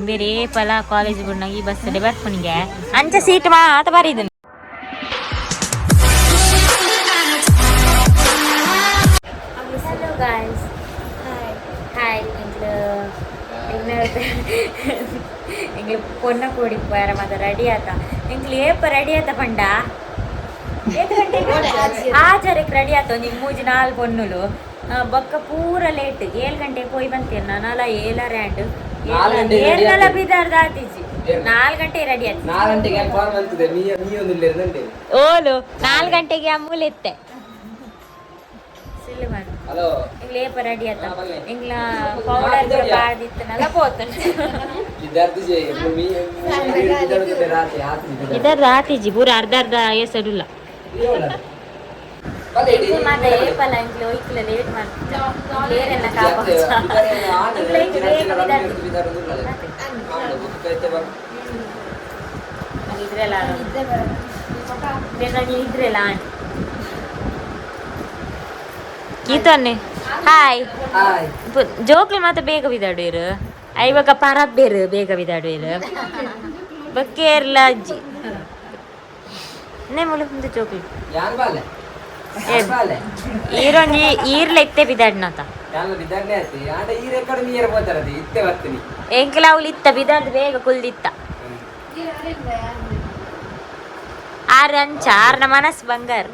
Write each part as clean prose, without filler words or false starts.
ಬೇರೆ ಪಲ ಕಾಲೇಜ್ ಬಿಡ್ನಾಗ ಈ ಬಸ್ ಬರ್ಪನಿಗೆ ಅಂಚೆ ಸೀಟ್ ಮಾತ ಬರೀದನು. Hello guys, hi. ಎಂಗ್ಲು ಪೊನ್ನ ಕೂಡಿ ಪೋಯಾರ ಮತ್ತೆ ರೆಡಿ ಆತ. ಎಂಗ್ಲು ಏಪ ರೆಡಿ ಆತ ಪಂಡ ಆಚಾರಕ್ಕೆ ರೆಡಿ ಆತ. ನಿಂಗೆ ಮೂಜಿ 4 ಪೊನ್ನುಲು ಬೊಕ್ಕ ಪೂರ ಲೇಟ್ 7 ಗಂಟೆಗೆ ಹೋಗಿ ಬಂತೇನೆ ನಾನಲ್ಲ 7 ರ್ಯಾಂಡ್ 7 ಬಿದ್ದಾರ್ದ ಆತಿಜಿ 4 ಗಂಟೆಗೆ ರೆಡಿ ಆಯ್ತು. ಓಲು 4 ಗಂಟೆಗೆ ಅಮೂಲ್ ಎತ್ತೆ ಇಂಗ್ಲೇಪ ರೆಡಿ ಆತ. ಇಂಗ್ಲ ಪೌಡರ್ ಬಾಳ್ದಿತ್ತನಲ್ಲ ಪೋತನ ಇದರ ರಾತಿಜಿ ಪೂರ ಅರ್ಧ ಎಸಡುಲ್ಲ ಮತ್ತೆ ಏಪಲ್ಲ ಇಂಗ್ಲು ಇಕ್ಲ ಲೇಟ್ ಮಾಡ್ತಿದ್ದ ಏನೆಲ್ಲ ಇದ್ರೆಲ್ಲ ಗೀತನ್ನೆ ಹಾಯ್ ಜೋಕ್ಲಿ ಮತ್ತೆ ಬೇಗ ಬಿದ್ದಾಡೇರು ಐವಾಗ ಪರಬ್ ಬೇರು ಬೇಗ ಬಿದ್ದಾಡೇರು ಬಕ್ಕೇರ್ಲ ಅಜ್ಜಿ ಮುಳು ಮುಂದೆ ಜೋಕ್ಲಿ ಈರೊಂಜಿ ಈರ್ಲೆತ್ತೆ ಬಿದ್ದಾಡ್ನತ ಎಂಕ್ಲ ಅವ್ಲು ಇತ್ತ ಬಿದ್ದಾಡ್ ಬೇಗ ಕುಲ್ದಿತ್ತ 6 ಅಂಚ 6ನ ಮನಸ್ ಬಂಗಾರ.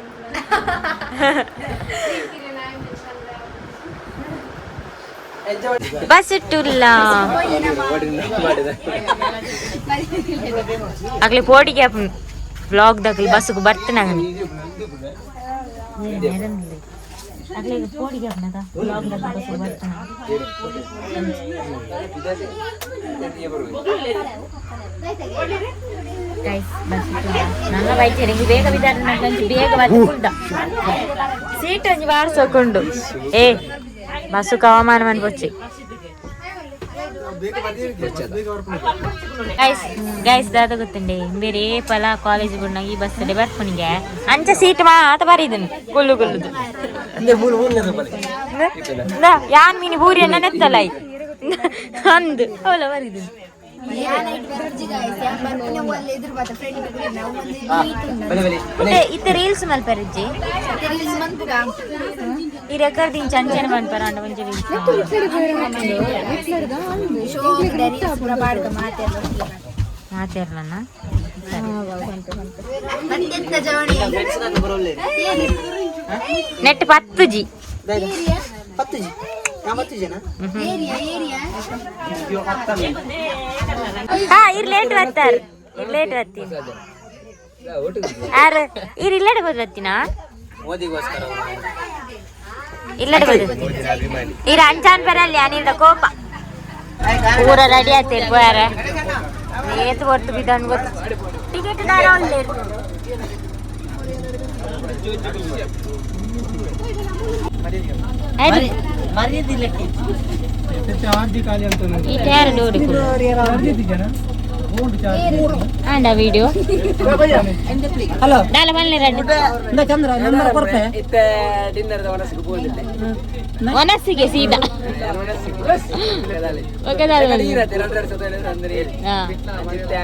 ಬಸ್ ಇಟ್ಟುಲ್ಲ ಆಗ್ಲಿ ಪೋಡಿಗೆ ಬ್ಲಾಗ್ ದಾಗಲಿ ಬಸ್ಗೆ ಬರ್ತೀನಿ ಆಗ್ಲಿ ಪೋಡಿಗೆ ಬ್ಲಾಗ್ ದಾಗ ಬಸ್ಗೆ ಬರ್ತೀನಿ. ನನ್ನ ಬೈತೇನೆ ಬೇಗ ಬಿದ್ದಾರ ಬೇಗ ಬಂದ ಸೀಟ್ ಒಂಜಿ ಬಾರ್ಸೋಕೊಂಡು ಬಸ್ಸು ಹವಾಮಾನ ಬಂದ್ಬಚ್ಚಿ ಗೈಸ್ ದಾದ ಗೊತ್ತಂಡೆ ಬೇರೆ ಪಲ ಕಾಲೇಜ್ ಬಿಡ್ನಾಗ ಈ ಬಸ್ ಬರ್ಪನಿಗೆ ಅಂಚೆ ಸೀಟ್ ಮಾತ ಬರೀದನು ಗುಲ್ಲು ಗುಲ್ಲುದು ಯಾನ್ ಮೀನಿ ಬೂರಿಯನ್ನ ನೆತ್ತಲ್ಲ ಅಂದು ಅವಳ ಬರೀದು ಇತ್ತ ರೀಲ್ಸ್ ಮಲ್ಪರಜ್ಜಿ ಈ ರೆಕಾರ್ಡ್ ಇಂಚ ಅಂಚನೆ ಮನ್ಪರ ಅಂಡ ಒಂಜಿ ಮಾತೇರ್ಲನ್ನ ನೆಟ್ 10 ಜಿ ಲೇಟ್ ಬರ್ತಾರ ಲೇಟ್ ಬರ್ತೀನಿ ಯಾರು ಇರ್ ಇಲ್ಲಡೆ ಬದ್ರತ್ತಿನ ಇಲ್ಲಡೆ ಬದ್ ಇರ ಅಂಚಾನ್ ಪೆರಲ್ಲಿ ಅನಿಲ್ದ ಕೋಪ ಪೂರ ರೆಡಿ ಆಗ್ತೇನೆ ಪೋಯಾರ ಏತು ಒಟ್ಟು ಬಿದ್ದನ್ ಗೊತ್ತು ಟಿಕೆಟ್ ದಾರ ಒಳ್ಳೆ ಆಂಡ ವಿಡಿಯೋ ಹಲೋ ದಾಲ ಬಲ್ಲೆ ರೆಡ್ ಚಂದ್ರ ನಂಬರ್ ಕೊರ್ಪೆ ಇತ್ತೆ ಡಿನ್ನರ್ದ ವನಸ್ಸಿಗೆ ಸೀದಾ ಓಕೆ ದಾಲ ಇರತ್ತೆ 2 ವರ್ಷ ಅಂದ್ರೆ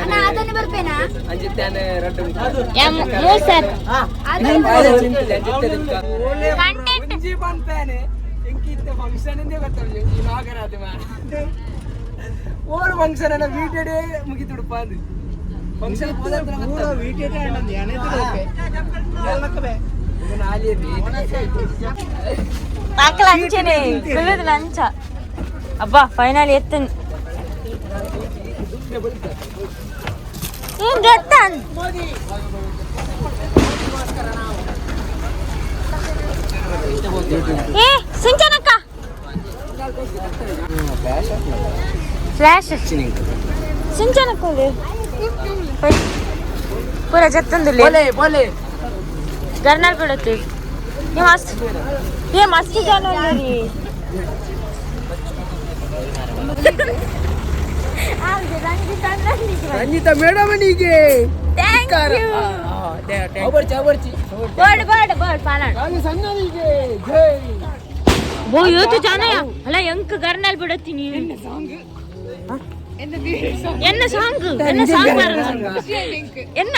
ಅಣ್ಣ ಅದನ್ನ ಬರ್ಪೇನಾ ಅಂಜಿತ್ತಾನೆ ರೆಡ್ ಯಮ್ ಮೂಸರ್ ಕಂಟೆಂಟ್ ಮುಂಜಿ ಬಂಪೇನೆ ಇಂಕಿತ್ತೆ ಫಂಕ್ಷನ್ ಇಂದೆ ಗೊತ್ತಲ್ಲ ಈ ನಾಗರಾತೆ ಮಾಡ ಓರ್ ಫಂಕ್ಷನ್ ಅನ್ನ ವೀಡಿಯೋಡೇ ಮುಗಿದುಡುಪ ಅಂದು ಫಂಕ್ಷನ್ ಪೂರ ವೀಡಿಯೋಡೇ ಅಂದು ಯಾನೇತು ಓಕೆ ಎಲ್ಲಕಬೆ ಇದನ್ನ ಆಲಿಯದಿ ಆಕಲ ಅಂಚನೆ ಕುಲ್ಲದ ಲಂಚ ಅಬ್ಬಾ ಫೈನಲ್ ಎತ್ತನ್ ಏನ್ ಗೆತ್ತನ್ ಏ ಸಿಂಚನಕ್ಕ ಫ್ಲಾಶ್ ಸಿಂಚನಕ್ಕ ಪೂರ ಜತ್ತಂದುಲೆ ಬೋಲೆ ಬೋಲೆ ಗರ್ನಲ್ ಬಿಡುತ್ತೆ ये मस्त जानो नहीं रंजिता मैडम नीगे थैंक यू अबरची बर्ड पालन आगे सन्ना नीगे जय वो यो तो जाना या हला यंक गर्नल बिडती नी என்ன சாங் பாருங்க என்ன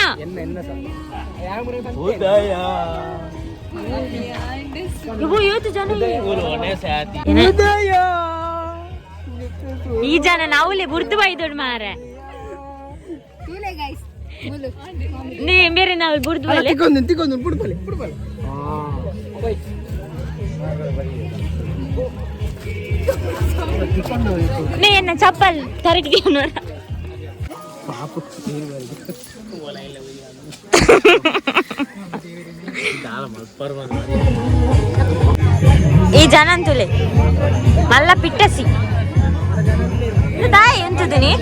ಈ ಜನ ನಾವುಲೆ ಬುರ್ದು ಬಾಯ್ದೋಡ್ ಮಾರ ನೀ ಬೇರೆ ನಾವು ಬುರ್ದು ನೀ ಎನ್ನ ಚಪ್ಪಲ್ ಕರೆಕ್ಟ್ ನೋಡ ఈ జనంతులే మళ్ళా పిట్టసి దాయి ఉంచుదుని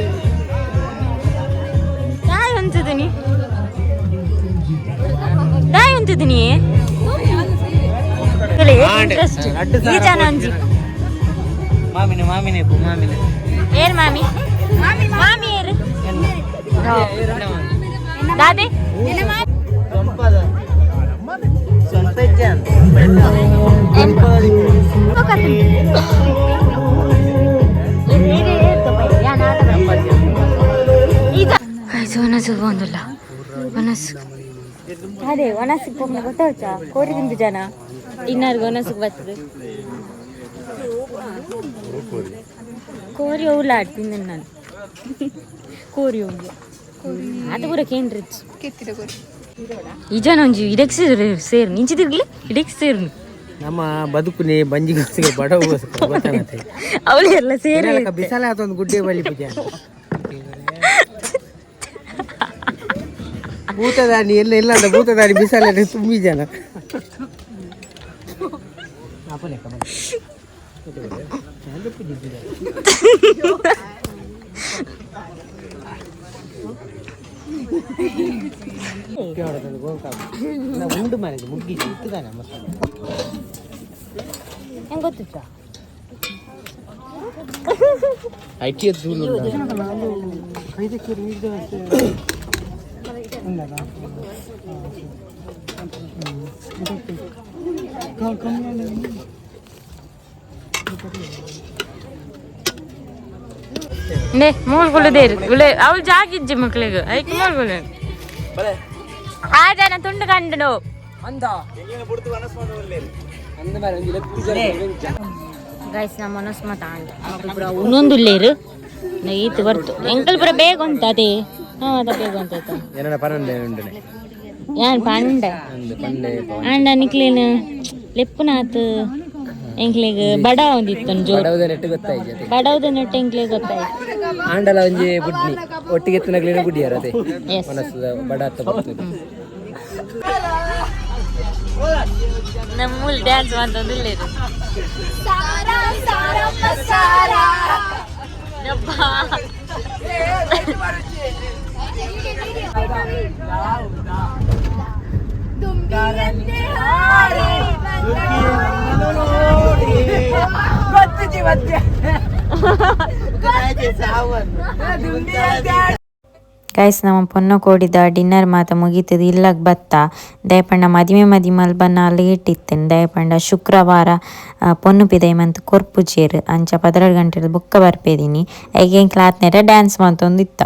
ఇంట్రెస్ట్ ఈ జనంజి ಮಾಮಿನೇ ಏನ್ ಮಾಮಿ ಏರು ದಾದೆ ವನಸ್ಸು ಬಂದಿಲ್ಲ ವನಸ್ಸು ಅದೇ ವನಸ್ಸಿಗೆ ಹೋಗಿ ಗೊತ್ತಾಯ್ತಾ ಕೋರಿ ತಿಂದು ಜನ ಇನ್ನಾರು ವನಸ್ಸಿಗೆ ಬರ್ತದೆ ಕೋರಿ ಅವಳು ಆಡ್ತೀನಿ ನಾನು ಕೋರಿ ಹೋಗಿ ಅದು ಕೂಡ ಕೇಂದ್ರ ಈ ಜನ ಒಂಜಿ ಇದಕ್ಕೆ ಸೇರು ನಿಂಚಿದಿರ್ಲಿ ಇದಕ್ಕೆ ಸೇರು ನಮ್ಮ ಬದುಕುನಿ ಬಂಜಿಗೋಸ್ಕರ ಬಡವಗೋಸ್ಕರ ಗೊತ್ತಾಗತ್ತೆ ಅವಳು ಎಲ್ಲ ಸೇರಿ ಬಿಸಾಲ ಅದೊಂದು ಗುಡ್ಡೆ ಬಳಿ ಪೂಜೆ ಭೂತದಾನಿ ಎಲ್ಲ ಇಲ್ಲ ಅಂತ ಭೂತದಾನಿ ಬಿಸಾಲ ತುಂಬಿ ಜನ ಉಂಡು ಮನೆಗೆ ಮುಗ್ಗಿಸಿ ಇಟ್ಟಿದ್ದಾನೆ ಹೆಂಗೆ ಗೊತ್ತಿತ್ತ ಐಟಿ ನೇ ಮೂಳ್ಕೊಳ್ಳೋದೇರು ಅವಳು ಜಾಗಿಜ್ಜೆ ಮಕ್ಳಿಗೆ ಐಕ್ ಮೂಳ್ಕೊಳ್ಳ ಆ ಜನ ತುಂಡು ಕಂಡು ಗೈಸ್ ನಮ್ಮ ಮನಸ್ಸು ಮತ ಇನ್ನೊಂದು ಇಲ್ಲೇರು ಈತು ಬರ್ತು ಎಂಕಲ್ ಪುರ ಬೇಗ ಅಂತ ಅದೇ ಅದ ಬೇಗ ಅಂತ ಯಾನ್ ಪಂಡ ಅಂಡ ನಿಕ್ಲೇನು ಲೆಪ್ಪುನಾತ್ ಎಂಕ್ಲೆಗ್ ಬಡ ಒಂದಿತ್ತು ಬಡವದ ನೆಟ್ಟು ಎಂಕ್ಲೆಗ್ ಗೊತ್ತಾಯ್ತು ಆಂಡಲ ಒಂಜಿ ಬುಡ್ನಿ ಒಟ್ಟಿಗೆ ಎತ್ತನಗ್ಲೇನೆ ಗುಡಿಯಾರ ಅದೇ ಮನಸ್ಸು ಬಡ ಅತ್ತ ಬರ್ತದೆ ನಮ್ಮೂಲ್ ಡ್ಯಾನ್ಸ್ ಅಂತಂದಿಲ್ಲ ಇದು ಗೈಸ್ ನಮ್ಮ ಪೊನ್ನ ಕೋಡಿದ ಡಿನ್ನರ್ ಮಾತ ಮುಗೀತದ ಇಲ್ಲಗ್ ಬತ್ತ ದಯಪಂಡ ಮದಿಮೆ ಮಲ್ಬನ್ನ ಲೇಟ್ ಇತ್ತೇನೆ ದಯಪಂಡ ಶುಕ್ರವಾರ ಪೊನ್ನು ಪಿದೈಮಂತ್ ಕೊರ್ಪುಜೇರು ಅಂಚ 12 ಗಂಟೆ ಬುಕ್ಕ ಬರ್ಪೇದಿನಿ ಐಗೇನ್ ಕ್ಲಾತ್ನೆರ ಡ್ಯಾನ್ಸ್ ಮಂತೊಂದಿತ್ತ